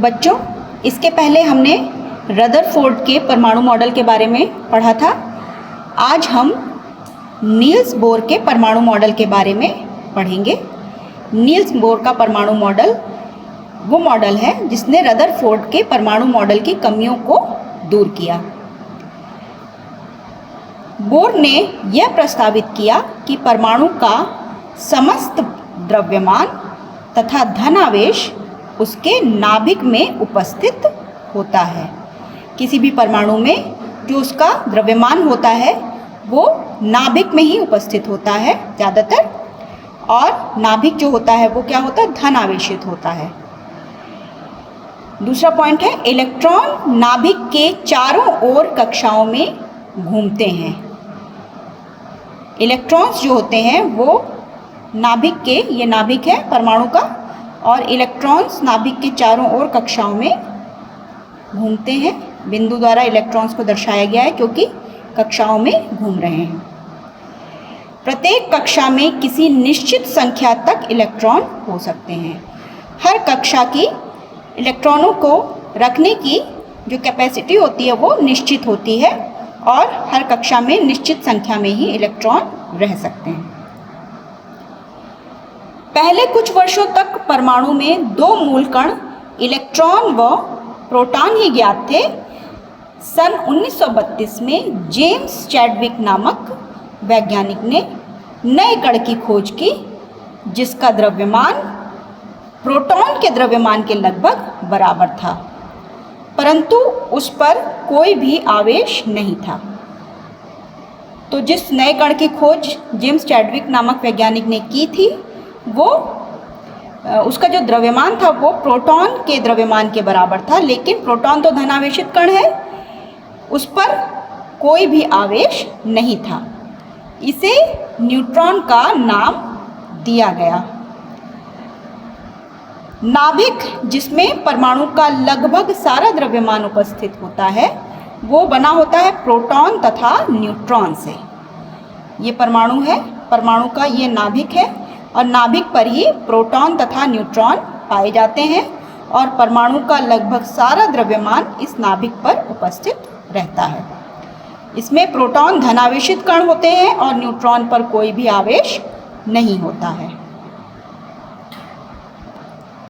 बच्चों, इसके पहले हमने रदरफोर्ड के परमाणु मॉडल के बारे में पढ़ा था। आज हम नील्स बोर के परमाणु मॉडल के बारे में पढ़ेंगे। नील्स बोर का परमाणु मॉडल वो मॉडल है जिसने रदरफोर्ड के परमाणु मॉडल की कमियों को दूर किया। बोर ने यह प्रस्तावित किया कि परमाणु का समस्त द्रव्यमान तथा धन आवेश उसके नाभिक में उपस्थित होता है। किसी भी परमाणु में जो उसका द्रव्यमान होता है वो नाभिक में ही उपस्थित होता है ज़्यादातर, और नाभिक जो होता है वो क्या होता है, धन आवेशित होता है। दूसरा पॉइंट है, इलेक्ट्रॉन नाभिक के चारों ओर कक्षाओं में घूमते हैं। इलेक्ट्रॉन्स जो होते हैं वो नाभिक के, ये नाभिक है परमाणु का, और इलेक्ट्रॉन्स नाभिक के चारों ओर कक्षाओं में घूमते हैं। बिंदु द्वारा इलेक्ट्रॉन्स को दर्शाया गया है क्योंकि कक्षाओं में घूम रहे हैं। प्रत्येक कक्षा में किसी निश्चित संख्या तक इलेक्ट्रॉन हो सकते हैं। हर कक्षा की इलेक्ट्रॉनों को रखने की जो कैपेसिटी होती है वो निश्चित होती है, और हर कक्षा में निश्चित संख्या में ही इलेक्ट्रॉन रह सकते हैं। पहले कुछ वर्षों तक परमाणु में दो मूल कण इलेक्ट्रॉन व प्रोटॉन ही ज्ञात थे। सन 1932 में जेम्स चैडविक नामक वैज्ञानिक ने नए कण की खोज की जिसका द्रव्यमान प्रोटॉन के द्रव्यमान के लगभग बराबर था, परंतु उस पर कोई भी आवेश नहीं था। तो जिस नए कण की खोज जेम्स चैडविक नामक वैज्ञानिक ने की थी वो उसका जो द्रव्यमान था वो प्रोटॉन के द्रव्यमान के बराबर था, लेकिन प्रोटॉन तो धनावेशित कण है, उस पर कोई भी आवेश नहीं था। इसे न्यूट्रॉन का नाम दिया गया। नाभिक जिसमें परमाणु का लगभग सारा द्रव्यमान उपस्थित होता है वो बना होता है प्रोटॉन तथा न्यूट्रॉन से। ये परमाणु है, परमाणु का ये नाभिक है, और नाभिक पर ही प्रोटॉन तथा न्यूट्रॉन पाए जाते हैं, और परमाणु का लगभग सारा द्रव्यमान इस नाभिक पर उपस्थित रहता है। इसमें प्रोटॉन धनावेशित कण होते हैं और न्यूट्रॉन पर कोई भी आवेश नहीं होता है।